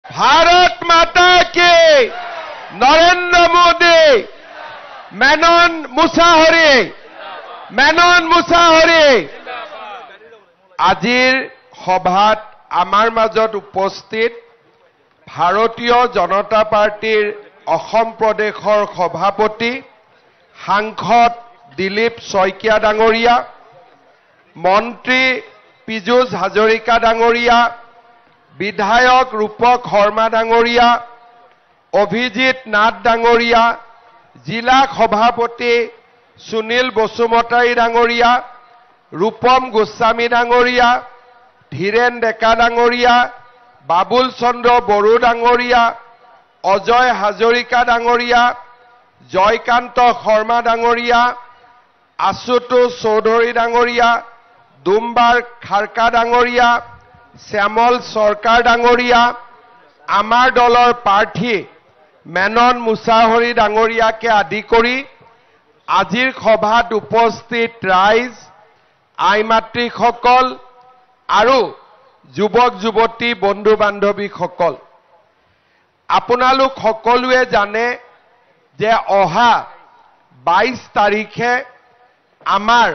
भारत माता की नरेंद्र मोदी मेनन मुसाहरी আজিৰ সভাত আমাৰ মাজত উপস্থিত ভাৰতীয় জনতা পাৰ্টিৰ অসম প্ৰদেশৰ সভাপতি সাংসদ দিলীপ শইকীয়া ডাঙৰীয়া মন্ত্ৰী পীযুষ হাজৰিকা ডাঙৰীয়া বিধায়ক ৰূপক শৰ্মা ডাঙৰীয়া অভিজিত নাথ ডাঙৰীয়া জিলা সভাপতি সুনীল বসুমতাৰী ডাঙৰীয়া ৰূপম গোস্বামী ডাঙৰীয়া ধীৰেন ডেকা ডাঙৰীয়া বাবুল চন্দ্ৰ বড়ো ডাঙৰীয়া অজয় হাজৰিকা ডাঙৰীয়া জয়কান্ত শৰ্মা ডাঙৰীয়া আশুতোষ চৌধুৰী ডাঙৰীয়া দুম্বাৰ খাৰকা ডাঙৰীয়া শ্যামল সৰকাৰ ডাঙৰীয়া আমাৰ দলৰ প্ৰাৰ্থী মেনন মুছাহৰী ডাঙৰীয়াকে আদি কৰি আজিৰ সভাত উপস্থিত ৰাইজ আই মাতৃসকল আৰু যুৱক যুৱতী বন্ধু বান্ধৱীসকল আপোনালোক সকলোৱে জানে যে অহা 22 তাৰিখে আমাৰ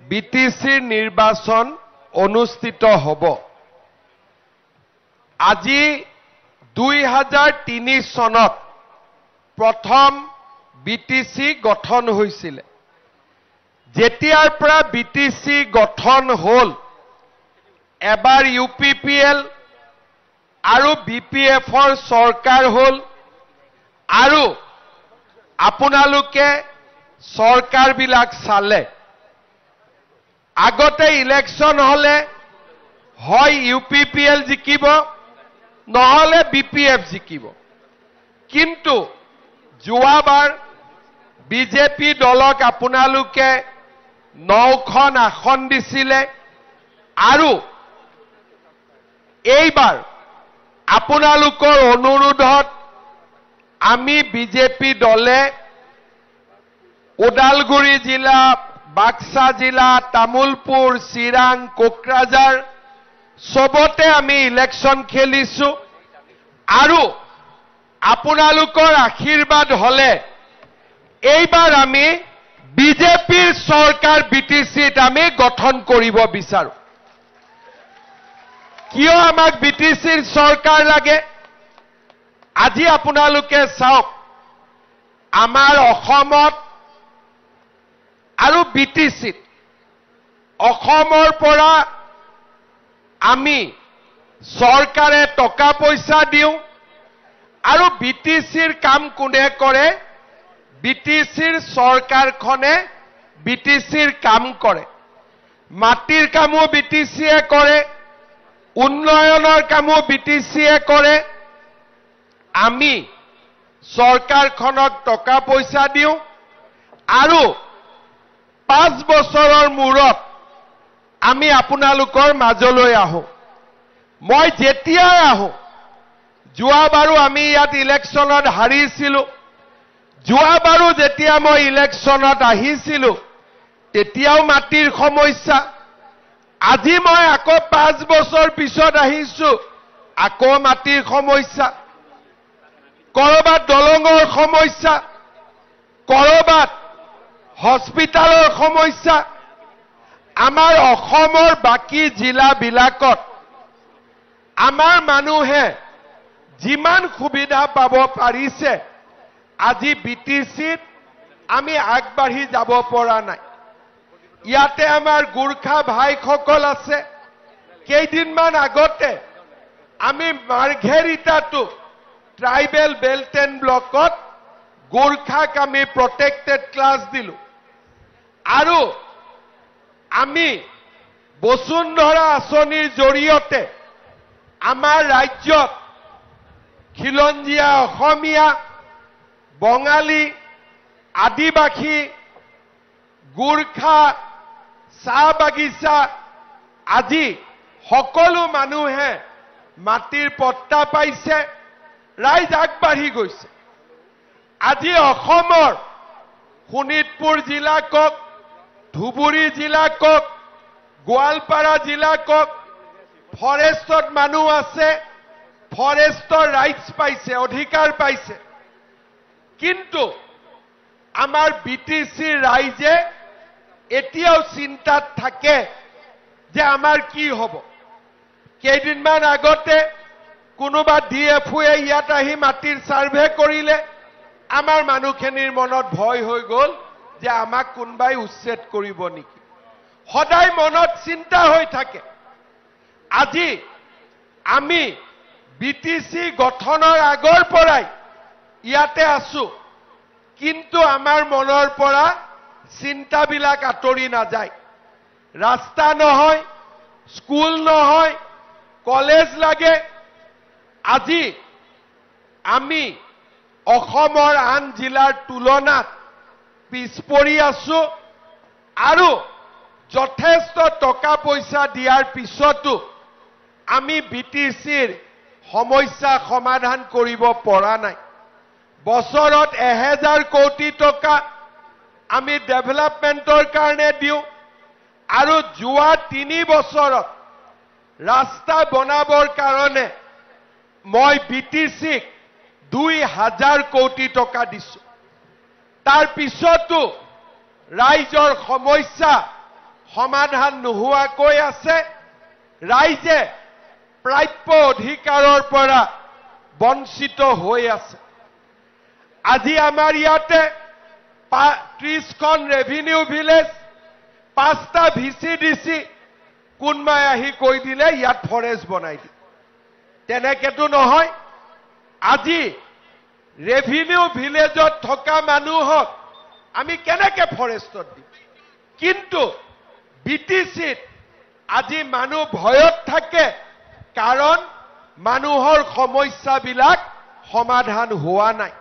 বিটিচিৰ নিৰ্বাচন অনুষ্ঠিত হ'ব আজি 2003 চনত প্ৰথম বিটিচি গঠন হৈছিল যেতিয়াৰ পৰা বিটিচি গঠন হ'ল এবাৰ ইউপিপিএল আৰু বিপিএফৰ চৰকাৰ হ'ল আৰু আপোনালোকে চৰকাৰবিলাক চালে আগতে ইলেকশন হলে হয় ইউপিপিএল জিকিব নহলে বিপিএফ জিকিব কিন্তু যোৱাবাৰ বিজেপি দলক আপোনালোকে 9খন আসন দিছিলে আৰু এইবাৰ আপোনালোকৰ অনুৰোধত আমি বিজেপি দলে ওদালগুৰি জিলা বাক্সা জিলা তামুলপুৰ চিৰাং কোকৰাঝাৰ সবতে আমি ইলেকশন খেলিছো আৰু আপোনালোকৰ আশীৰ্বাদ হলে এইবাৰ আমি বিজেপিৰ চৰকাৰ বিটিচিত আমি গঠন কৰিব বিচাৰো কিয় আমাক বিটিচিৰ চৰকাৰ লাগে আজি আপোনালোকে চাওক আমাৰ অসমত আৰু বিটিচিত অসমৰ পৰা আমি চৰকাৰে টকা পইচা দিওঁ আৰু বিটিচিৰ কাম কোনে কৰে বিটিচিৰ চৰকাৰখনে বিটিচিৰ কাম কৰে মাটিৰ কামো বিটিচিয়ে কৰে উন্নয়নৰ কামো বিটিচিয়ে কৰে আমি চৰকাৰখনক টকা পইচা দিওঁ আৰু 5 বছৰৰ মূৰত আমি আপোনালোকৰ মাজলৈ আহো মই যেতিয়াই আহো যোৱাবাৰো আমি ইয়াত ইলেকশনত হাৰিছিলো যোৱাবাৰো যেতিয়া মই ইলেকশনত আহিছিলো তেতিয়াও মাটিৰ সমস্যা আজি মই আকৌ 5 বছৰ পিছত আহিছো আকৌ মাটিৰ সমস্যা কৰবাত দলঙৰ সমস্যা কৰবাত হস্পিটালৰ সমস্যা আমাৰ অসমৰ বাকি জিলাবিলাকত আমাৰ মানুহে যিমান সুবিধা পাব পাৰিছে আজি বিটিচিত আমি আগবাঢ়ি যাব পৰা নাই ইয়াতে আমাৰ গুৰখা ভাইসকল আছে কেইদিনমান আগতে আমি মাৰ্ঘেৰিটাটো ট্ৰাইবেল বেল্ট এণ্ড ব্লকত গুৰখাক আমি প্ৰটেক্টেড ক্লাছ দিলো আৰু আমি বসুন্ধৰা আঁচনিৰ জৰিয়তে আমাৰ ৰাজ্যত খিলঞ্জীয়া অসমীয়া বঙালী আদিবাসী গুৰখা চাহ বাগিচা আজি সকলো মানুহে মাটিৰ পট্টা পাইছে ৰাইজ আগবাঢ়ি গৈছে আজি অসমৰ শোণিতপুৰ জিলা কক ধুবুৰী জিলা কক গোৱালপাৰা জিলা কক ফৰেষ্টত মানুহ আছে ফৰেষ্টৰ ৰাইটছ পাইছে, অধিকাৰ পাইছে। কিন্তু আমাৰ বিটিচি ৰাইজে এতিয়াও চিন্তাত থাকে যে আমাৰ কি হ'ব। কেইদিনমান আগতে কোনোবা ডিএফওয়ে ইয়াত আহি মাটিৰ সাৰ্ভে কৰিলে, আমাৰ মানুহখিনিৰ মনত ভয় হৈ গ'ল যে আমাক কোনোবাই উচ্ছেদ কৰিব নেকি। সদায় মনত চিন্তা হৈ থাকে। আজি আমি বিটিচি গঠনৰ আগৰ পৰাই ইয়াতে আছো, কিন্তু আমাৰ মনৰ পৰা চিন্তাবিলাক আঁতৰি নাযায়। ৰাস্তা নহয়, স্কুল নহয়, কলেজ লাগে। আজি আমি অসমৰ আন জিলাৰ তুলনাত পিছ পৰি আছো, আৰু যথেষ্ট টকা পইচা দিয়াৰ পিছতো আমি বিটিচিৰ সমস্যা সমাধান কৰিব পৰা নাই। বছৰত 1000 কোটি টকা আমি ডেভেলপমেণ্টৰ কাৰণে দিওঁ, আৰু যোৱা 3 বছৰত ৰাস্তা বনাবৰ কাৰণে মই বিটিচিক 2000 কোটি টকা দিছো। তাৰ পিছতো ৰাইজৰ সমস্যা সমাধান নোহোৱাকৈ আছে। ৰাইজে প্ৰাপ্য অধিকাৰৰ পৰা বঞ্চিত হৈ আছে। আজি আমাৰ ইয়াতে 30খন ৰেভিনিউ ভিলেজ, 5টা ভিচিডিচি কোনবাই আহি কৈ দিলে ইয়াত ফৰেষ্ট বনাই দিম। তেনেকেতো নহয়। আজি ৰেভিনিউ ভিলেজত থকা মানুহক আমি কেনেকে ফৰেষ্টত দিম। কিন্তু বিটিচিত আজি মানুহ ভয়ত থাকে, কাৰণ মানুহৰ সমস্যাবিলাক সমাধান হোৱা নাই।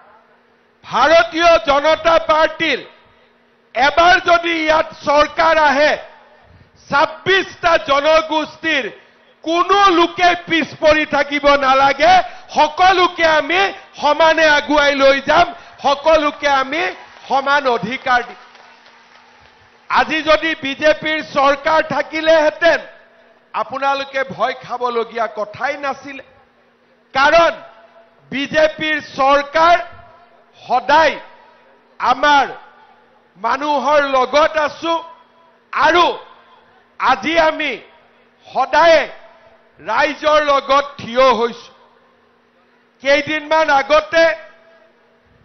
ভাৰতীয় জনতা পাৰ্টিৰ এবাৰ যদি ইয়াত চৰকাৰ আহে, 26টা জনগোষ্ঠীৰ কোনো লোকে পিছ পৰি থাকিব নালাগে। সকলোকে আমি সমানে আগুৱাই লৈ যাম, সকলোকে আমি সমান অধিকাৰ দিম। আজি যদি বিজেপিৰ চৰকাৰ থাকিলেহেঁতেন, আপোনালোকে ভয় খাবলগীয়া কথাই নাছিলে। কাৰণ বিজেপিৰ চৰকাৰ সদায় আমাৰ মানুহৰ লগত আছো, আৰু আজি আমি সদায় ৰাইজৰ লগত থিয় হৈছো। কেইদিনমান আগতে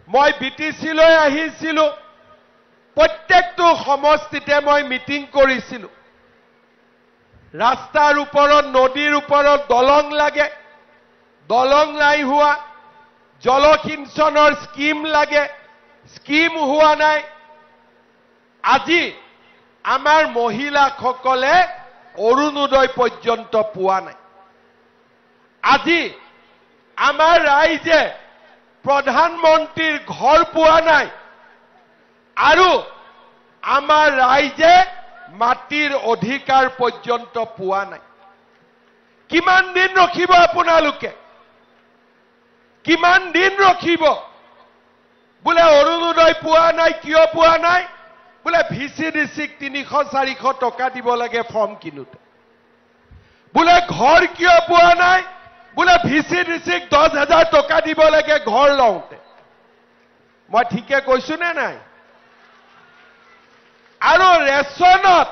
মই বিটিচিলৈ আহিছিলো। প্ৰত্যেকটো সমষ্টিতে মই মিটিং কৰিছিলো। ৰাস্তাৰ ওপৰত, নদীৰ ওপৰত দলং লাগে, দলং নাই হোৱা। জলসিঞ্চনৰ স্কিম লাগে, স্কিম হোৱা নাই। আজি আমাৰ মহিলাসকলে অৰুণোদয় পৰ্যন্ত পোৱা নাই। আজি আমাৰ ৰাইজে প্ৰধানমন্ত্ৰীৰ ঘৰ পোৱা নাই, আৰু আমাৰ ৰাইজে মাটিৰ অধিকাৰ পৰ্যন্ত পোৱা নাই। কিমান দিন ৰখিব আপোনালোকে? কিমান দিন ৰখিব? বোলে অৰুণোদয় পোৱা নাই, কিয় পোৱা নাই? বোলে ভিচিডিচিক 300-400 টকা দিব লাগে ফৰ্ম কিনোতে। বোলে ঘৰ কিয় পোৱা নাই? বোলে ভিচিডিচিক 10,000 টকা দিব লাগে ঘৰ লওঁতে। মই ঠিকে কৈছো নে নাই? আৰু ৰেচনত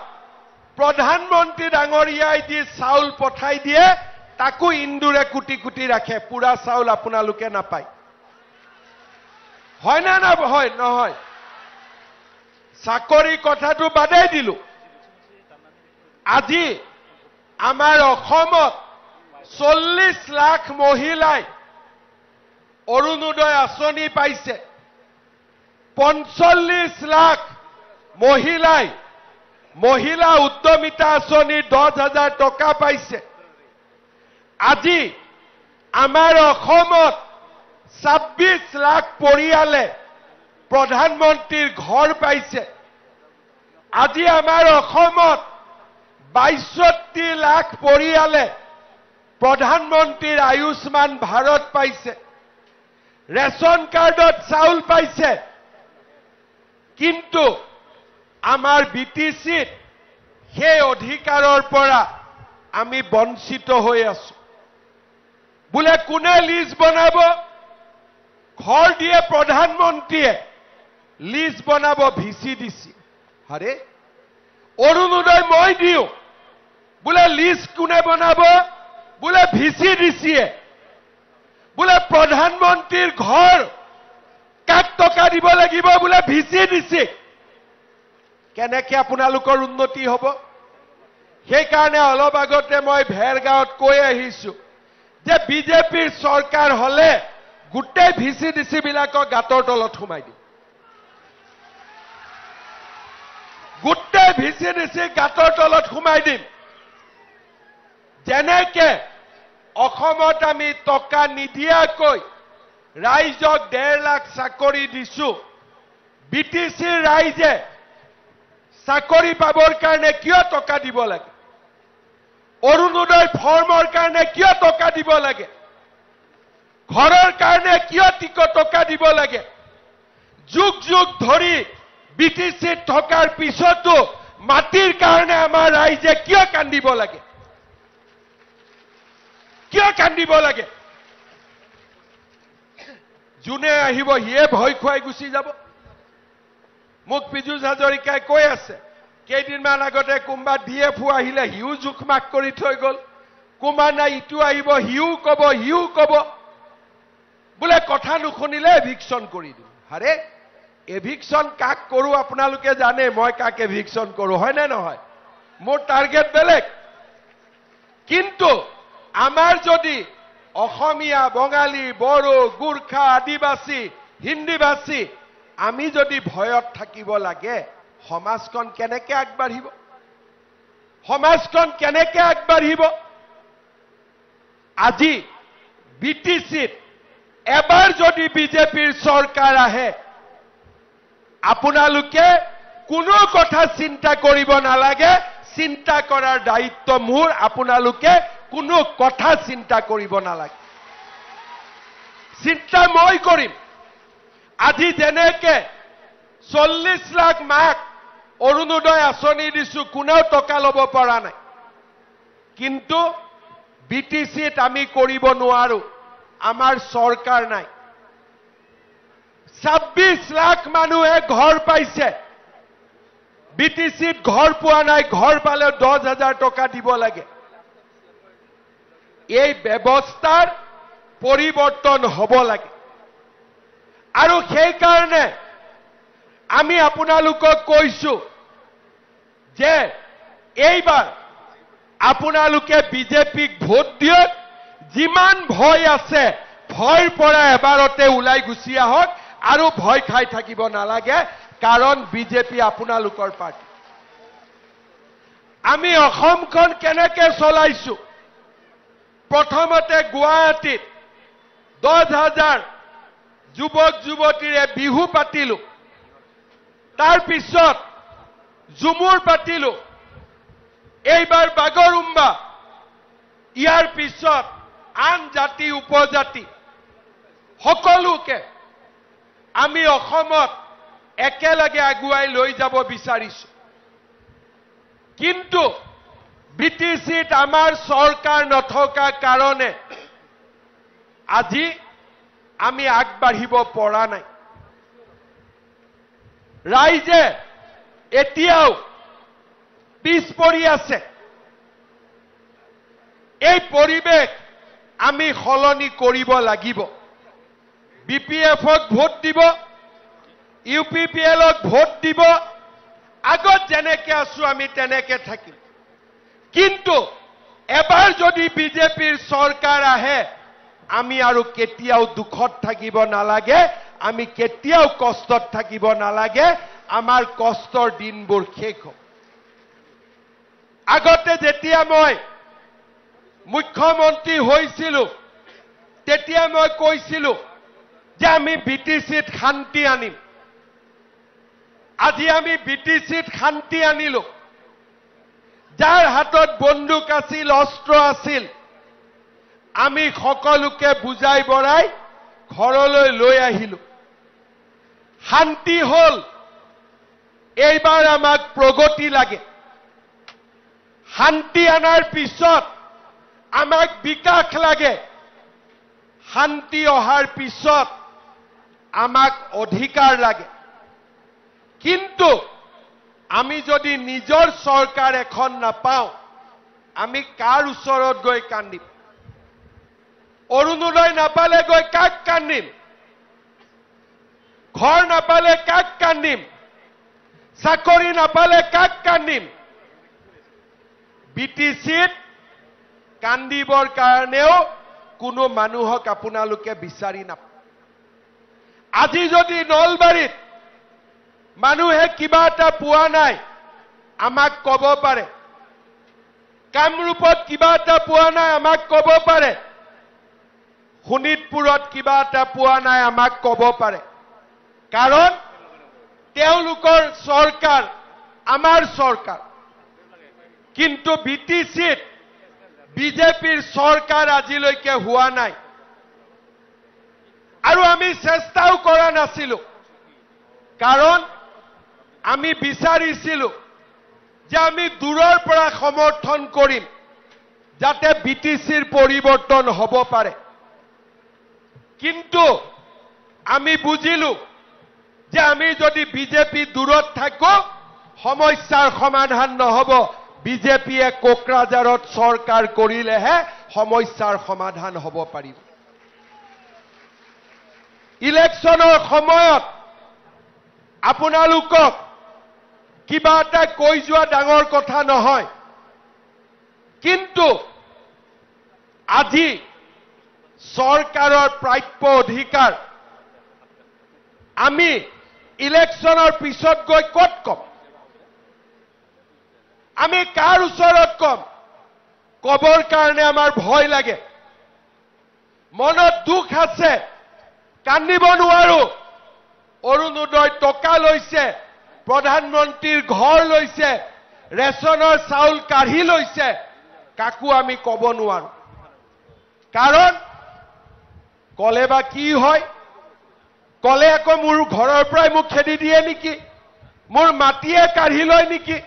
প্ৰধানমন্ত্ৰী ডাঙৰীয়াই যি চাউল পঠাই দিয়ে, তাকো ইন্দুৰে কুটি কুটি ৰাখে। পুৰা চাউল আপোনালোকে নাপায়। হয় না নহয়? নহয়। চাকৰি কথাটো বাদেই দিলো। আজি আমাৰ অসমত 40 লাখ মহিলাই অৰুণোদয় আঁচনি পাইছে। 45 লাখ মহিলাই মহিলা উদ্যমিতা আঁচনিৰ 10,000 টকা পাইছে। আজি আমাৰ অসমত 26 লাখ পৰিয়ালে প্ৰধানমন্ত্ৰীৰ ঘৰ পাইছে। আজি আমাৰ অসমত 62 লাখ পৰিয়ালে প্ৰধানমন্ত্ৰীৰ আয়ুষ্মান ভাৰত পাইছে। ৰেচন কাৰ্ডত চাউল পাইছে। কিন্তু আমাৰ বিটিচিত সেই অধিকাৰৰ পৰা আমি বঞ্চিত হৈ আছো। বোলে কোনে লিষ্ট বনাব ঘৰ দিয়ে প্ৰধানমন্ত্ৰীয়ে লিষ্ট বনাব ভিচিডিচি আৰে অৰুণোদয় মই দিও বোলে লিষ্ট কোনে বনাব বোলে ভিচিডিচিয়ে বোলে প্ৰধানমন্ত্ৰীৰ ঘৰ কাক টকা দিব লাগিব বোলে ভিচিডিচি কেনেকৈ আপোনালোকৰ উন্নতি হ'ব সেই কাৰণে অলপ আগতে মই ভেৰগাঁৱত কৈ আহিছো যে বিজেপিৰ চৰকাৰ হলে গোটেই ভিচিডিচি বিলাকক গাঁতৰ তলত সোমাই দিম গোটেই ভিচিডিচি গাঁতৰ তলত সোমাই দিম যেনেকে অসমত আমি টকা নিদিয়াকৈ ৰাইজক 1.5 লাখ চাকৰি দিছো বিটিচিৰ ৰাইজে চাকৰি পাবৰ কাৰণে কিয় টকা দিব লাগে অৰুণোদয় ফৰ্মৰ কাৰণে কিয় টকা দিব লাগে ঘৰৰ কাৰণে কিয় টকা দিব লাগে যুগ যুগ ধৰি বিটিচিত থকাৰ পিছতো মাটিৰ কাৰণে আমাৰ ৰাইজে কিয় কান্দিব লাগে কিয় কান্দিব লাগে যোনে আহিব হিয়ে ভয় খুৱাই গুচি যাব মোক পীযুষ হাজৰিকাই কৈ আছে কেইদিনমান আগতে কোনবা ডিএফও আহিলে হিউ জুখমাক কৰি থৈ গল কোনবা নাই ইটো আহিব হিউ কব বোলে কথা নুশুনিলে এভিকশন কৰি দিম আৰে এভিকশন কাক কৰো আপোনালোকে জানে মই কাক এভিকশন কৰো হয় না নহয় মোৰ টাৰ্গেট বেলেগ কিন্তু আমাৰ যদি অসমীয়া বঙালী বড়ো গুৰখা আদিবাসী হিন্দীভাষী আমি যদি ভয়ত থাকিব লাগে সমাজখন কেনেকৈ আগবাঢ়িব সমাজখন কেনেকৈ আগবাঢ়িব আজি বিটিচিত এবাৰ যদি বিজেপিৰ চৰকাৰ আহে আপোনালোকে কোনো কথা চিন্তা কৰিব নালাগে চিন্তা কৰাৰ দায়িত্ব মোৰ আপোনালোকে কোনো কথা চিন্তা কৰিব নালাগে চিন্তা মই কৰিম আজি যেনেকে 40 লাখ মাক অৰুণোদয় আঁচনি দিছো কোনেও টকা ল'ব পৰা নাই কিন্তু বিটিচিত আমি কৰিব নোৱাৰো আমাৰ চৰকাৰ নাই 26 লাখ মানুহে ঘৰ পাইছে বিটিচিত ঘৰ পোৱা নাই ঘৰ পালে 10,000 টকা দিব লাগে এই ব্যৱস্থাৰ পৰিৱৰ্তন হ'ব লাগে আৰু সেই কাৰণে আমি আপোনালোকক কৈছো যে এইবাৰ আপোনালোকে বিজেপিক ভোট দিয়ক যিমান ভয় আছে ভয়ৰ পৰা এবাৰতে ওলাই গুচি আহক আৰু ভয় খাই থাকিব নালাগে কাৰণ বিজেপি আপোনালোকৰ পাৰ্টি আমি অসমখন কেনেকৈ চলাইছো প্ৰথমতে গুৱাহাটীত 10,000 যুৱক যুৱতীৰে বিহু পাতিলো তাৰ পিছত ঝুমুৰ পাতিলো এইবাৰ বাগৰুম্বা ইয়াৰ পিছত আন জাতি উপজাতি সকলোকে আমি অসমত একেলগে আগুৱাই লৈ যাব বিচাৰিছো কিন্তু বিটিচিত আমাৰ চৰকাৰ নথকা কাৰণে আজি আমি আগবাঢ়িব পৰা নাই ৰাইজে এতিয়াও পিছ পৰি আছে এই পৰিৱেশ আমি সলনি কৰিব লাগিব বিপিএফক ভোট দিব ইউপিপিএলক ভোট দিব আগত যেনেকৈ আছো আমি তেনেকৈ থাকিম কিন্তু এবাৰ যদি বিজেপিৰ চৰকাৰ আহে আমি আৰু কেতিয়াও দুখত থাকিব নালাগে আমি কেতিয়াও কষ্টত থাকিব নালাগে আমাৰ কষ্টৰ দিনবোৰ শেষ হ'ব আগতে যেতিয়া মই মুখ্যমন্ত্ৰী হৈছিলো তেতিয়া মই কৈছিলো যে আমি বিটিচিত শান্তি আনিম আজি আমি বিটিচিত শান্তি আনিলো যাৰ হাতত বন্দুক আছিল অস্ত্ৰ আছিল আমি সকলোকে বুজাই বৰাই ঘৰলৈ লৈ আহিলো শান্তি হল এইবাৰ আমাক প্ৰগতি লাগে শান্তি আনাৰ পিছত আমাক বিকাশ লাগে শান্তি অহাৰ পিছত আমাক অধিকাৰ লাগে কিন্তু আমি যদি নিজৰ চৰকাৰ এখন নাপাওঁ আমি কাৰ ওচৰত গৈ কান্দিম অৰুণোদয় নাপালে গৈ কাক কান্দিম ঘৰ নাপালে কাক কান্দিম চাকৰি নাপালে কাক কান্দিম বিটিচিত কান্দিবৰ কাৰণেও কোনো মানুহক আপোনালোকে বিচাৰি নাপায় আজি যদি নলবাৰীত মানুহে কিবা এটা পোৱা নাই আমাক ক'ব পাৰে কামৰূপত কিবা এটা পোৱা নাই আমাক ক'ব পাৰে শোণিতপুৰত কিবা এটা পোৱা নাই আমাক ক'ব পাৰে কাৰণ তেওঁলোকৰ চৰকাৰ আমাৰ চৰকাৰ কিন্তু বিটিচিত বিজেপিৰ চৰকাৰ আজিলৈকে হোৱা নাই আৰু আমি চেষ্টাও কৰা নাছিলো কাৰণ আমি বিচাৰিছিলো যে আমি দূৰৰ পৰা সমৰ্থন কৰিম যাতে বিটিচিৰ পৰিৱৰ্তন হ'ব পাৰে কিন্তু আমি বুজিলো যে আমি যদি বিজেপি দূৰত থাকো সমস্যাৰ সমাধান নহব বিজেপিয়ে কোকৰাঝাৰত চৰকাৰ কৰিলেহে সমস্যাৰ সমাধান হ'ব পাৰিব ইলেকশ্যনৰ সময়ত আপোনালোকক কিবা এটা কৈ যোৱা ডাঙৰ কথা নহয় কিন্তু আজি চৰকাৰৰ প্ৰাপ্য অধিকাৰ আমি ইলেকশ্যনৰ পিছত গৈ ক'ত কম আমি কাৰ ওচৰত কম কবৰ কাৰণে আমাৰ ভয় লাগে মনত দুখ আছে কান্দিব নোৱাৰো অৰুণোদয় টকা লৈছে প্ৰধানমন্ত্ৰীৰ ঘৰ লৈছে ৰেচনৰ চাউল কাঢ়ি লৈছে কাকো আমি ক'ব নোৱাৰো কাৰণ কলে বা কি হয় কলে আকৌ মোৰ ঘৰৰ পৰাই মোক খেদি দিয়ে নেকি মোৰ মাটিয়ে কাঢ়ি লয় নেকি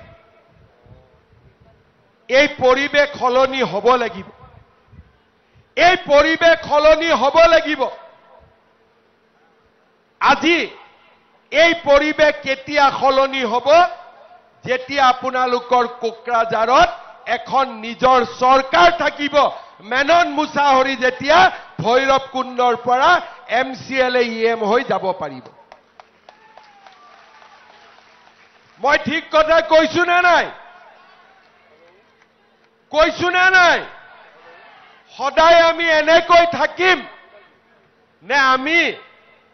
এই পৰিবেশ সলনি হ'ব লাগিব এই পৰিবেশ সলনি হ'ব লাগিব আজি এই পৰিবেশ কেতিয়া সলনি হ'ব যেতিয়া আপোনালোকৰ কোকৰাঝাৰত এখন নিজৰ চৰকাৰ থাকিব মেনন মুছাহাৰী যেতিয়া ভৈৰৱ কুণ্ডৰ পৰা MCLA EM হৈ যাব পাৰিব মই ঠিক কথা কৈছো নে নাই সদায় আমি এনেকৈ থাকিম নে আমি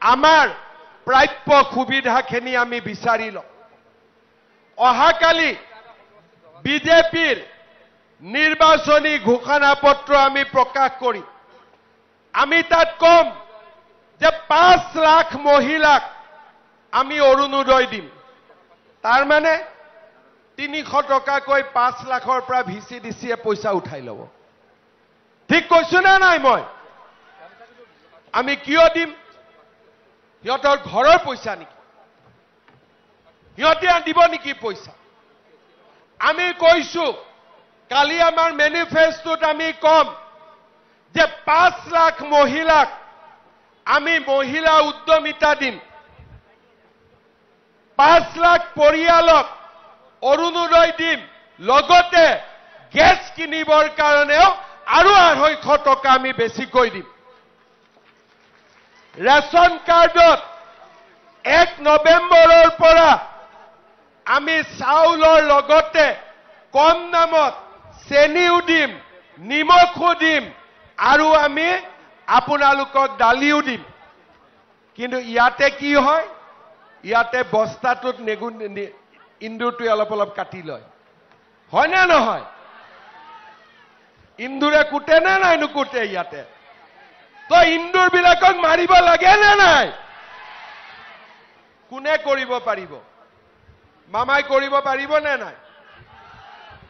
আমাৰ প্ৰাপ্য সুবিধাখিনি আমি বিচাৰি লম অহাকালি বিজেপিৰ নিৰ্বাচনী ঘোষণাপত্ৰ আমি প্ৰকাশ কৰিম আমি তাত কম যে 5 লাখ মহিলাক আমি অৰুণোদয় দিম তাৰ মানে 300 টকাকৈ 5 লাখৰ পৰা VCDCয়ে পইচা উঠাই ল'ব ঠিক কৈছো না নাই মই আমি কিয় দিম সিহঁতৰ ঘৰৰ পইচা নেকি সিহঁতে দিব নেকি পইচা আমি কৈছো কালি আমাৰ মেনিফেষ্টত আমি কম যে 5 লাখ মহিলাক আমি মহিলা উদ্যমিতা দিম 5 লাখ পৰিয়ালক অৰুণোদয় দিম লগতে গেছ কিনিবৰ কাৰণেও আৰু 250 টকা আমি বেছিকৈ দিম ৰেচন কাৰ্ডত 1 নৱেম্বৰৰ পৰা আমি চাউলৰ লগতে কম দামত চেনিও দিম নিমখো দিম আৰু আমি আপোনালোকক দালিও দিম কিন্তু ইয়াতে কি হয় ইয়াতে বস্তাটোত ইন্দুৰটো অলপ কাটি লয় হয় না নহয় ইন্দুৰে কুটে না নাই নুকুটে ইয়াতে তো ইন্দুৰ বিলাকক মাৰিব লাগে না নাই কোনে কৰিব পাৰিব মামাই কৰিব পাৰিব নে নাই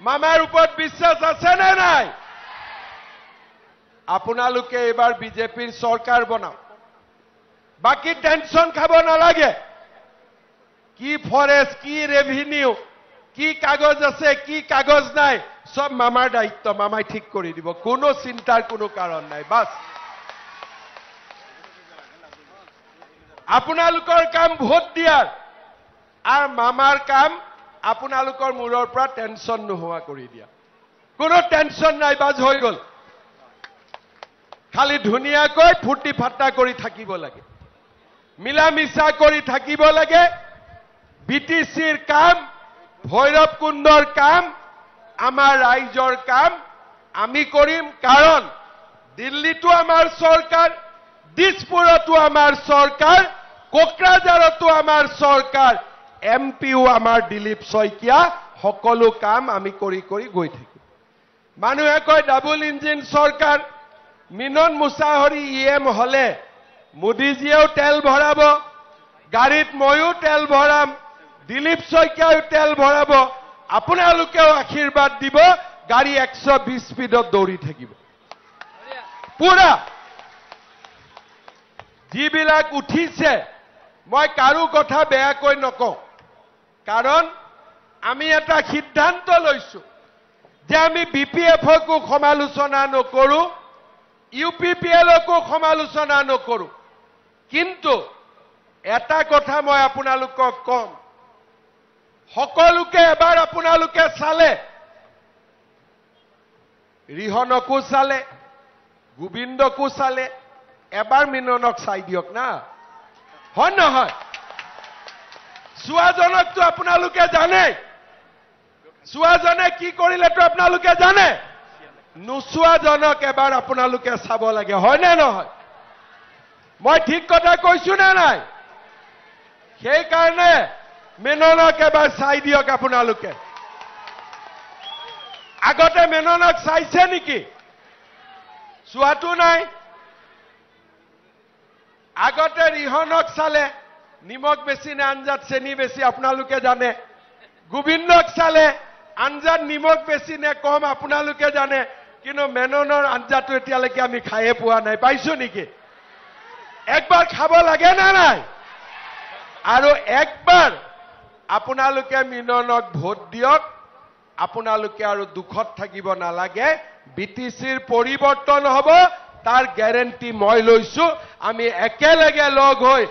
মামাৰ ওপৰত বিশ্বাস আছে নে নাই আপোনালোকে এবাৰ বিজেপিৰ চৰকাৰ বনাও বাকি টেনশন খাব নালাগে কি ফৰেষ্ট কি ৰেভিনিউ কি কাগজ আছে কি কাগজ নাই সব মামাৰ দায়িত্ব মামাই ঠিক কৰি দিব কোনো চিন্তাৰ কোনো কাৰণ নাই বাস আপোনালোকৰ কাম ভোট দিয়াৰ আৰু মামাৰ কাম আপোনালোকৰ মূৰৰ পৰা টেনচন নোহোৱা কৰি দিয়া কোনো টেনচন নাই বাজ হৈ গল খালি ধুনীয়াকৈ ফুৰ্তি ফাট্টা কৰি থাকিব লাগে মিলা মিছা কৰি থাকিব লাগে বিটিচিৰ কাম ভৈৰৱ কুণ্ডৰ কাম আমাৰ ৰাইজৰ কাম আমি কৰিম কাৰণ দিল্লীতো আমাৰ চৰকাৰ দিছপুৰতো আমাৰ চৰকাৰ কোকৰাঝাৰতো আমাৰ চৰকাৰ এমপিও আমাৰ দিলীপ শইকীয়া সকলো কাম আমি কৰি কৰি গৈ থাকিম মানুহে কয় ডাবল ইঞ্জিন চৰকাৰ মিনন মুছাহৰি ইএম হলে মোদীজীয়েও তেল ভৰাব গাড়ীত ময়ো তেল ভৰাম দিলীপ শইকীয়াও তেল ভৰাব আপোনালোকেও আশীৰ্বাদ দিব গাড়ী 120 স্পীডত দৌৰি থাকিব পুৰা যিবিলাক উঠিছে মই কাৰো কথা বেয়াকৈ নকওঁ কাৰণ আমি এটা সিদ্ধান্ত লৈছো যে আমি বিপিএফকো সমালোচনা নকৰো ইউপিপিএলকো সমালোচনা নকৰো কিন্তু এটা কথা মই আপোনালোকক কম সকলোকে এবাৰ আপোনালোকে চালে ৰিহনকো চালে গোবিন্দকো চালে এবাৰ মিননক চাই দিয়ক না হয় নহয় সুৱাজনকতো আপোনালোকে জানে সুৱাজনে কি কৰিলেতো আপোনালোকে জানে নুসুৱাজনক এবাৰ আপোনালোকে চাব লাগে হয় নে নহয় মই ঠিক কথা কৈছো নে নাই সেই কাৰণে মেননক এবাৰ চাই দিয়ক আপোনালোকে আগতে মেননক চাইছে নেকি চোৱাটো নাই আগতে ৰিহনক চালে নিমখ বেছি নে আঞ্জাত চেনি বেছি আপোনালোকে জানে গোবিন্দক চালে আঞ্জাত নিমখ বেছি নে কম আপোনালোকে জানে কিন্তু মেননৰ আঞ্জাটো এতিয়ালৈকে আমি খায়ে পোৱা নাই পাইছো নেকি একবাৰ খাব লাগে না নাই আৰু একবাৰ আপোনালোকে মিননক ভোট দিয়ক আপোনালোকে আৰু দুখত থাকিব নালাগে বিটিচিৰ পৰিৱৰ্তন হ'ব তাৰ গ্যাৰেন্টি মই লৈছো আমি একেলগে লগ হৈ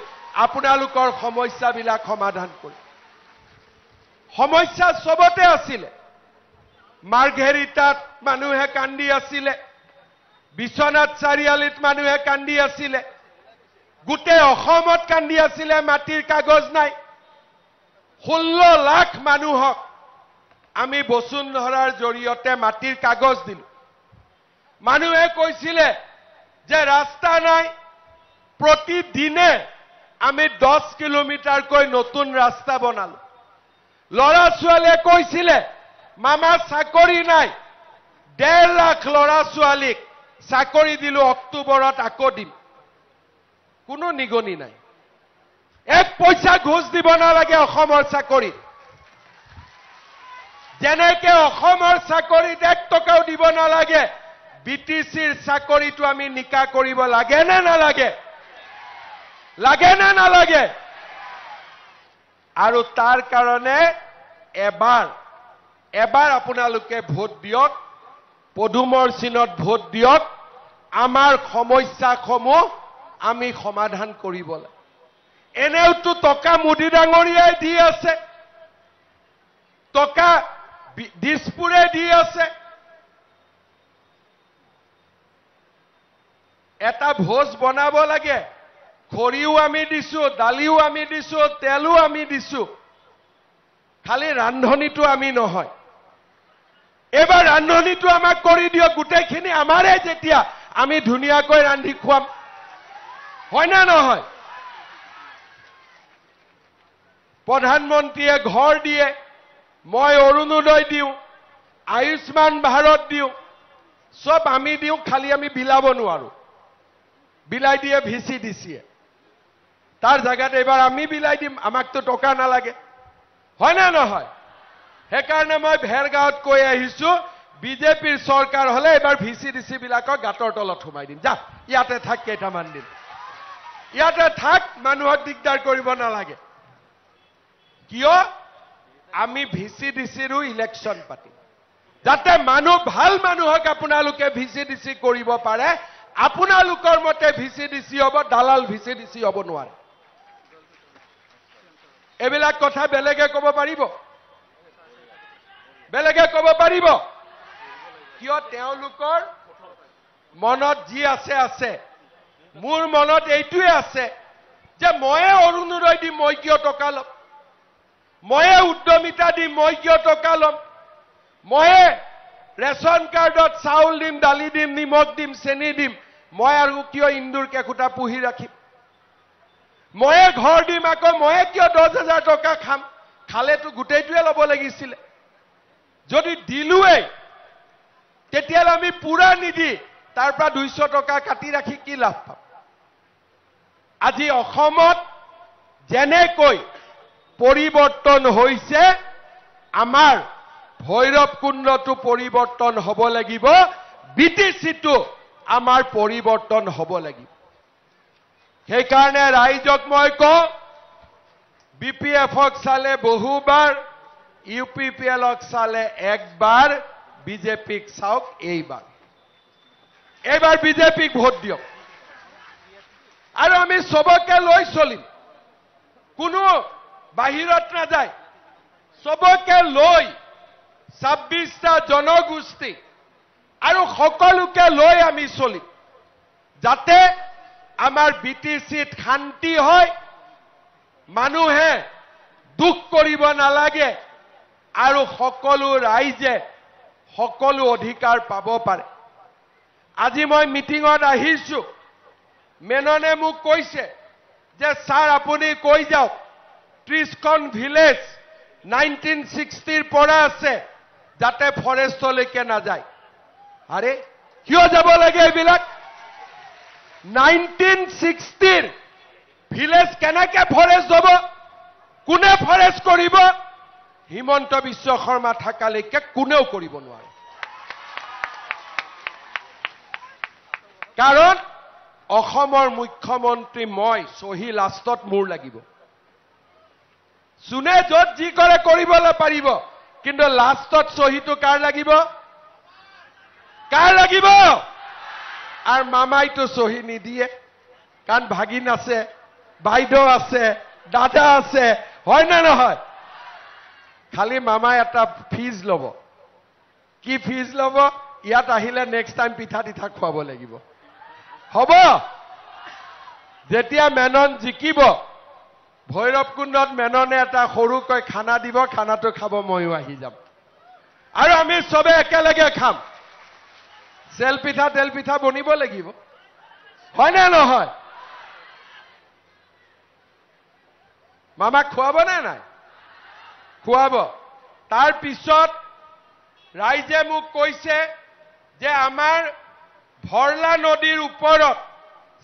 আপোনালোকৰ সমস্যাবিলাক সমাধান কৰিম সমস্যা সবতে আছিল মাৰ্ঘেৰিটাত মানুহে কান্দি আছিল বিশ্বনাথ চাৰিআলিত মানুহে কান্দি আছিল গোটেই অসমত কান্দি আছিল মাটিৰ কাগজ নাই 16 লাখ মানুহক আমি বসুন্ধৰাৰ জৰিয়তে মাটিৰ কাগজ দিলো মানুহে কৈছিল যে ৰাস্তা নাই প্ৰতিদিনে আমি 10 কিলোমিটাৰকৈ নতুন ৰাস্তা বনালো লৰা ছোৱালীয়ে কৈছিল মামা চাকৰি নাই 1.5 লাখ লৰা ছোৱালীক চাকৰি দিলো অক্টোবৰত আকৌ দিম কোনো নিগনি নাই এক পইচা ঘুষ দিব নালাগে অসমৰ চাকৰি যেনেকে অসমৰ চাকৰিত 1 টকাও দিব নালাগে বিটিচিৰ চাকৰিটো আমি নিকা কৰিব লাগে নে নালাগে লাগে না নালাগে আৰু তাৰ কাৰণে এবাৰ আপোনালোকে ভোট দিয়ক পদুমৰ চিনত ভোট দিয়ক আমাৰ সমস্যাসমূহ আমি সমাধান কৰিব লাগে এনেওতো টকা মোদী ডাঙৰীয়াই দি আছে টকা দিছপুৰে দি আছে এটা ভোজ বনাব লাগে খৰিও আমি দিছো দালিও আমি দিছো তেলো আমি দিছো খালি ৰান্ধনীটো আমি নহয় এবাৰ ৰান্ধনীটো আমাক কৰি দিও গুটেখিনি আমাৰে যেতিয়া আমি ধুনিয়াকৈ ৰান্ধি খুৱাম হয় না নহয় প্ৰধানমন্ত্ৰীয়ে ঘৰ দিয়ে মই অৰুণোদয় দিও আয়ুষ্মান ভাৰত দিও সব আমি দিও খালি আমি বিলাব নোৱাৰো বিলাই দিয়ে ভিসি দিছিয়ে তাৰ জায়গাত এবাৰ আমি বিলাই দিম আমাকতো টকা নালাগে হয় না নহয় হেকাৰণে মই ভেৰগাঁৱত কৈ আহিছো বিজেপিৰ চৰকাৰ হলে এবাৰ ভিসি দিছি বিলাকক গাতৰ তলত হুমাই দিম যা ইয়াতে থাক কেইটামান দিন ইয়াতে থাক মানুহক দিগদাৰ কৰিব নালাগে কিয় আমি ভিসি দিছিৰো ইলেকশন পাতিম যাতে মানুহ ভাল মানুহক আপোনালোকে ভিসি দিছি কৰিব পাৰে আপোনালোকৰ মতে ভিসি দিছি হ'ব দালাল ভিসি দিছি হ'ব নোৱাৰে এইবিলাক কথা বেলেগে ক'ব পাৰিব? বেলেগে ক'ব পাৰিব? কিয় তেওঁলোকৰ মনত যি আছে আছে, মোৰ মনত এইটোৱে আছে যে ময়ে অৰুণোদয় দিম, মই কিয় টকা ল'ম? ময়ে উদ্যমিতা দিম, মই কিয় টকা ল'ম? ময়ে ৰেচন কাৰ্ডত চাউল দিম, দালি দিম, নিমখ দিম, চেনি দিম, মই আৰু কিয় ইন্দুৰ কেঁকুটা পুহি ৰাখিম? ময়ে ঘৰ দিম, আকৌ ময়ে কিয় 10,000 টকা খাম? খালেতো গোটেইটোৱে ল'ব লাগিছিলে। যদি দিলোৱেই তেতিয়াহ'লে আমি পুৰা নিদি তাৰ পৰা 200 টকা কাটি ৰাখি কি লাভ পাম? আজি অসমত যেনেকৈ পৰিৱৰ্তন হৈছে, আমাৰ ভৈৰৱকুণ্ডটো পৰিৱৰ্তন হ'ব লাগিব, বিটিচিটো আমাৰ পৰিৱৰ্তন হ'ব লাগিব। সেইকাৰণে ৰাইজক মই কওঁ, BPF-ক চালে বহুবাৰ, UPPL-ক চালে একবাৰ, বিজেপিক চাওক এইবাৰ। এইবাৰ বিজেপিক ভোট দিয়ক আৰু আমি সবকে লৈ চলিম। কোনো বাহিৰত নাযায়, সবকে লৈ 26টা জনগোষ্ঠী আৰু সকলোকে লৈ আমি চলিম, যাতে আমাৰ BTCত শান্তি হয়, মানুহে দুখ কৰিব নালাগে আৰু সকলো ৰাইজে সকলো অধিকাৰ পাব পাৰে। আজি মই মিটিঙত আহিছো, মেননে মোক কৈছে যে ছাৰ আপুনি কৈ যাওক 30খন ভিলেজ 1960ৰ পৰা আছে, যাতে ফৰেষ্টলৈকে নাযায়। আৰে কিয় যাব লাগে এইবিলাক? 1960ৰ ভিলেজ কেনেকে ফৰেষ্ট হ'ব? কোনে ফৰেষ্ট কৰিব? হিমন্ত বিশ্ব শৰ্মা থাকালৈকে কোনেও কৰিব নোৱাৰে। কাৰণ অসমৰ মুখ্যমন্ত্ৰী মই, চহী লাষ্টত মোৰ লাগিব। যোনে য'ত যি কৰে কৰিবলৈ পাৰিব, কিন্তু লাষ্টত চহীটো কাৰ লাগিব? কাৰ লাগিব? আৰু মামাইতো চহী নিদিয়ে, কাৰণ ভাগিন আছে, বাইদেউ আছে, দাদা আছে, হয় নে নহয়? খালি মামাই এটা ফিজ ল'ব। কি ফিজ ল'ব? ইয়াত আহিলে নেক্সট টাইম পিঠা তিঠা খুৱাব লাগিব। হ'ব? যেতিয়া মেনন জিকিব, ভৈৰৱকুণ্ডত মেননে এটা সৰুকৈ খানা দিব, খানাটো খাব ময়ো আহি যাম আৰু আমি চবে একেলগে খাম। চেল পিঠা তেল পিঠা বনিব লাগিব, হয় নে নহয়? মামাক খুৱাব নে নাই? খুৱাব। তাৰ পিছত ৰাইজে মোক কৈছে যে আমাৰ ভৰলা নদীৰ ওপৰত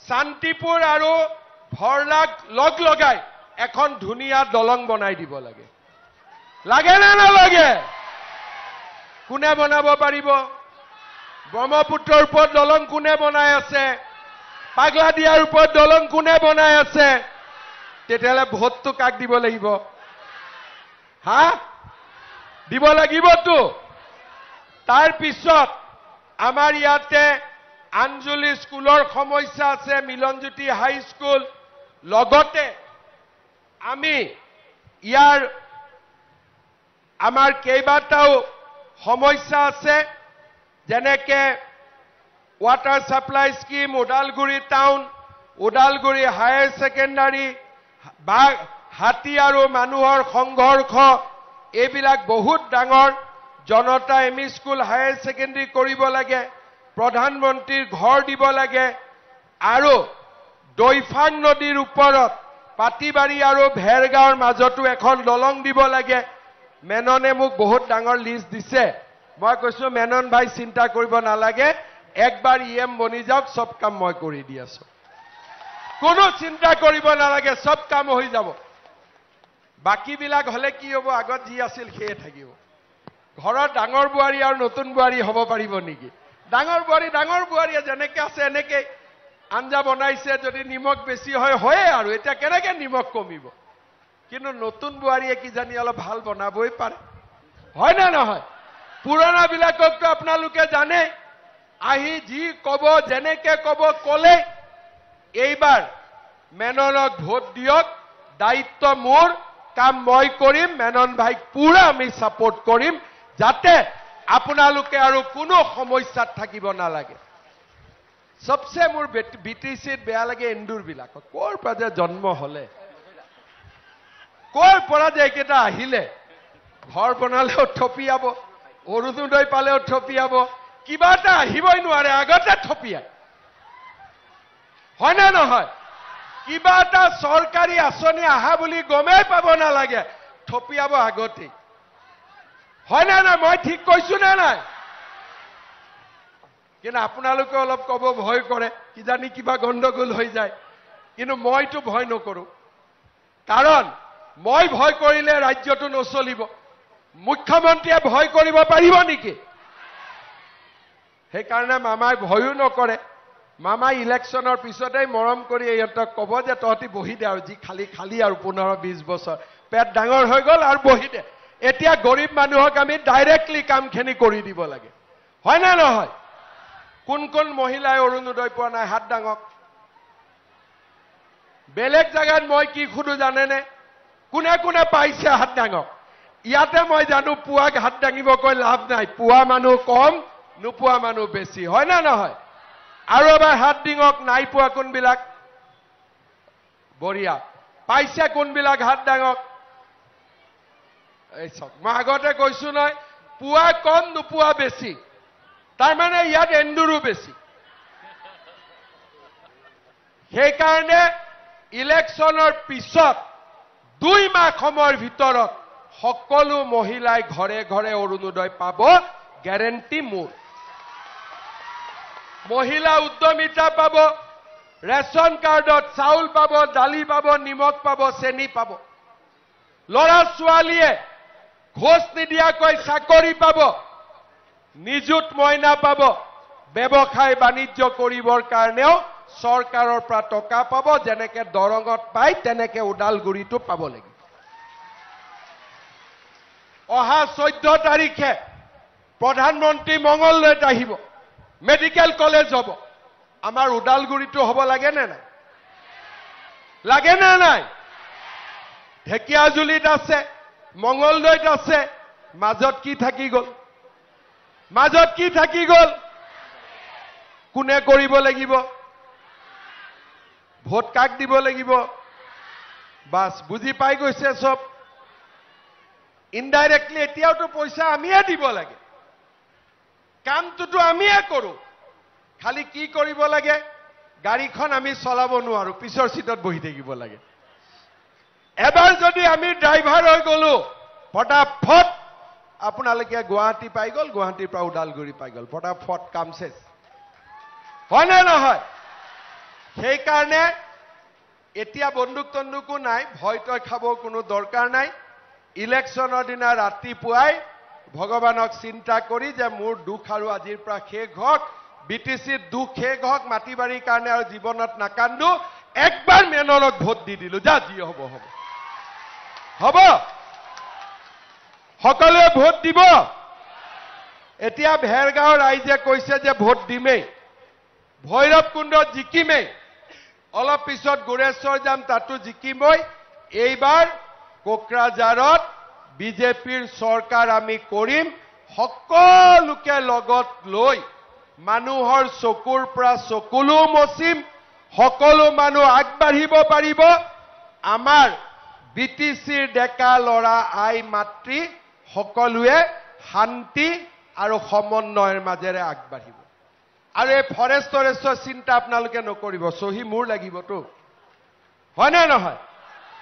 শান্তিপুৰ আৰু ভৰলাক লগ লগাই এখন ধুনীয়া দলং বনাই দিব লাগে। লাগে নে নালাগে? কোনে বনাব পাৰিব? ব্ৰহ্মপুত্ৰৰ ওপৰত দলং কোনে বনাই আছে? পাগলাদিয়াৰ ওপৰত দলং কোনে বনাই আছে? তেতিয়াহ'লে ভোটটো কাক দিব লাগিব? হা? দিব লাগিবতো। তাৰ পিছত আমাৰ ইয়াতে আঞ্জলি স্কুলৰ সমস্যা আছে, মিলনজ্যোতি হাইস্কুল, লগতে আমি ইয়াৰ আমাৰ কেইবাটাও সমস্যা আছে, যেনেকে water supply scheme, Udalguri town, Udalguri higher secondary, হাতী আৰু মানুহৰ সংঘৰ্ষ, এইবিলাক বহুত ডাঙৰ। Janata M E school higher secondary কৰিব লাগে, প্ৰধানমন্ত্ৰীৰ ঘৰ দিব লাগে আৰু দৈফাং নদীৰ ওপৰত পাটিবাৰী আৰু ভেৰগাঁৱৰ মাজতো এখন দলং দিব লাগে। মেননে মোক বহুত ডাঙৰ লিষ্ট দিছে। মই কৈছো মেনন ভাই চিন্তা কৰিব নালাগে, একবাৰ EM বনি যাওক, সব কাম মই কৰি দি আছো। কোনো চিন্তা কৰিব নালাগে, সব কাম হৈ যাব। বাকীবিলাক হলে কি হ'ব? আগত যি আছিল সেয়ে থাকিব। ঘৰত ডাঙৰ বোৱাৰী আৰু নতুন বোৱাৰী হ'ব পাৰিব নেকি? ডাঙৰ বোৱাৰীয়ে যেনেকে আছে এনেকে আঞ্জা বনাইছে, যদি নিমখ বেছি হয় হয়ে আৰু, এতিয়া কেনেকে নিমখ কমিব? কিন্তু নতুন বোৱাৰীয়ে কি জানি অলপ ভাল বনাবই পাৰে, হয় না নহয়? পুৰণা বিলাককতো আপোনালোকে জানে, আহি যি কব, যেনেকে কব কলে। এইবাৰ মেননক ভোট দিয়ক, দায়িত্ব মোৰ, কাম মই কৰিম মেনন ভাইক পুৰা আমি সাপোৰ্ট কৰিম যাতে আপোনালোকে আৰু কোনো সমস্যাত থাকিব নালাগে সবচে মোৰ বিটিসিত বেয়া লাগে এন্দুৰ বিলাক কোৰ পৰা যে জন্ম হলে কোৰ পৰা যে একেটা আহিলে ঘৰ বনালেও থপিয়াব অৰুণোদয় পালেও থপিয়াব কিবা এটা আহিবই নোৱাৰে আগতে থপিয়ায় হয় না নহয় কিবা এটা সরকারি আঁচনি আহা বুলি গমেই পাব নালাগে থপিয়াব আগতে হয় না না মই ঠিক কৈছো না নাই কিন্তু আপোনালোকে অলপ কব ভয় কৰে কিজানি কিবা গণ্ডগোল হৈ যায় কিন্তু মইতো ভয় নকৰো কাৰণ মই ভয় কৰিলে ৰাজ্যটো নচলিব মুখ্যমন্ত্ৰীয়ে ভয় কৰিব পাৰিব নেকি সেই কাৰণে মামাই ভয়ও নকৰে মামা ইলেকশনৰ পিছতেই মৰম কৰি ইহঁতক কব যে তহঁতি বহি দে আৰু যি খালি আৰু 15-20 বছৰ পেট ডাঙৰ হৈ গল আৰু বহি দে এতিয়া গৰীব মানুহক আমি ডাইৰেক্টলি কামখিনি কৰি দিব লাগে হয় না নহয় কোন কোন মহিলাই অৰুণোদয় পোৱা নাই হাত ডাঙক বেলেগ জায়গাত মই কি খুদু জানেনে কোনে কোনে পাইছে হাত ডাঙক ইয়াতে মই জানো পুৱাক হাত ডাঙিব কৈ লাভ নাই পুৱা মানুহ কম নোপোৱা মানুহ বেছি হয় না নহয় আৰু এবাৰ হাত ডিঙক নাই পোৱা কোনবিলাক বঢ়িয়া পাইছে কোনবিলাক হাত ডাঙক এই চক মই আগতে কৈছো নহয় পুৱা কম নোপোৱা বেছি তাৰ মানে ইয়াত এন্দুৰো বেছি সেইকাৰণে ইলেকশনৰ পিছত 2 মাহ সময়ৰ ভিতৰত সকলো মহিলাই ঘৰে ঘৰে অৰুণোদয় পাব গ্যাৰেন্টি মোৰ মহিলা উদ্যমিতা পাব ৰেশন কাৰ্ডত চাউল পাব দালি পাব নিমখ পাব চেনি পাব লৰা ছোৱালীয়ে ঘোষ নিদিয়াকৈ চাকৰি পাব নিযুত মইনা পাব ব্যৱসায় বাণিজ্য কৰিবৰ কাৰণেও চৰকাৰৰ পৰা টকা পাব যেনেকে দৰঙত পায় তেনেকে ওদালগুৰিটো পাব লাগিব অহা 14 তাৰিখে প্ৰধানমন্ত্ৰী মংগলদৈত আহিব মেডিকেল কলেজ হ'ব আমাৰ ওদালগুৰিটো হ'ব লাগে নে নাই ঢেকিয়াজুলিত আছে মংগলদৈত আছে মাজত কি থাকি গল কোনে কৰিব লাগিব ভোট কাক দিব লাগিব বাস বুজি পাই গৈছে সব ইনডাইৰেক্টলি এতিয়াওতো পইচা আমিয়ে দিব লাগে কামটোতো আমিয়ে কৰো খালি কি কৰিব লাগে গাড়ীখন আমি চলাব নোৱাৰো পিছৰ সিটত বহি থাকিব লাগে এবাৰ যদি আমি ড্ৰাইভাৰ হৈ গলো ফটাফট আপোনালোকে গুৱাহাটী পাই গল গুৱাহাটীৰ পৰা ওদালগুৰি পাই গল ফটাফট কাম শেষ হয় না নহয় সেই কাৰণে এতিয়া বন্দুক তন্দুকো নাই ভয় তই খাব কোনো দৰকাৰ নাই ইলেকশনৰ দিনা ৰাতিপুৱাই ভগৱানক চিন্তা কৰি যে মোৰ দুখ আৰু আজিৰ পৰা শেষ হওক বিটিসিৰ দুখ শেষ হওক মাটিবাৰীৰ কাৰণে আৰু জীৱনত নাকান্দু একবাৰ মেননক ভোট দি দিলো যা যি হ'ব সকলোৱে ভোট দিব এতিয়া ভেৰগাঁৱৰ ৰাইজে কৈছে যে ভোট দিমেই ভৈৰৱকুণ্ডত জিকিমেই অলপ পিছত গুৰেশ্বৰ যাম তাতো জিকিমই এইবাৰ কোকৰাঝাৰত বিজেপিৰ চৰকাৰ আমি কৰিম সকলোকে লগত লৈ মানুহৰ চকুৰ পৰা চকুলো মচিম সকলো মানুহ আগবাঢ়িব পাৰিব আমাৰ বিটিসিৰ ডেকা লৰা আই মাতৃ সকলোৱে শান্তি আৰু সমন্বয়ৰ মাজেৰে আগবাঢ়িব আৰু এই ফৰেষ্টৰ চিন্তা আপোনালোকে নকৰিব সহি মোৰ লাগিবতো হয় না নহয়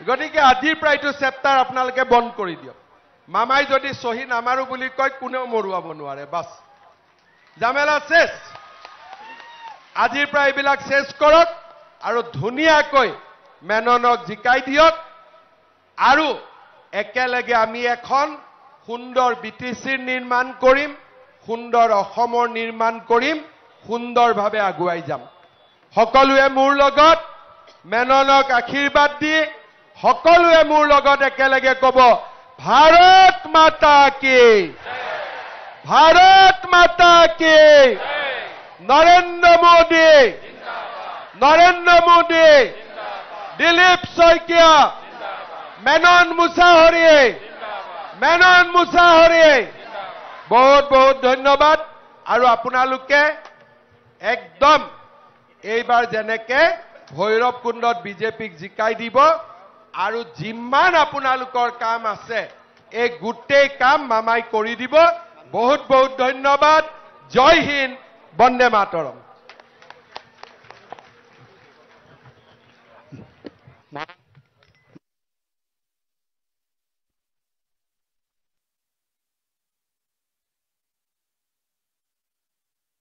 গতিকে আজিৰ পৰা এইটো চেপ্টাৰ আপোনালোকে বন্ধ কৰি দিয়ক মামাই যদি সহি নামাৰো বুলি কয় কোনেও মৰুৱাব নোৱাৰে বাস জামেলা শেষ আজিৰ পৰা এইবিলাক শেষ কৰক আৰু ধুনীয়াকৈ মেননক জিকাই দিয়ক আৰু একেলগে আমি এখন সুন্দৰ বিটিসিৰ নিৰ্মাণ কৰিম সুন্দৰ অসমৰ নিৰ্মাণ কৰিম সুন্দৰভাৱে আগুৱাই যাম সকলোৱে মোৰ লগত মেননক আশীৰ্বাদ দি সকলোৱে মোৰ লগত একেলগে কব ভাৰত মাতা কি নৰেন্দ্ৰ মোদী দিলীপ শইকীয়া মেনন মুছাহাৰীয়ে মেনন মুছাহাৰীয়ে বহুত বহুত ধন্যবাদ আৰু আপোনালোকে একদম এইবাৰ যেনেকে ভৈৰৱ কুণ্ডত বিজেপিক জিকাই দিব আৰু যিমান আপোনালোকৰ কাম আছে এই গোটেই কাম মামাই কৰি দিব বহুত বহুত ধন্যবাদ জয় হিন্দ বন্দে মাতৰম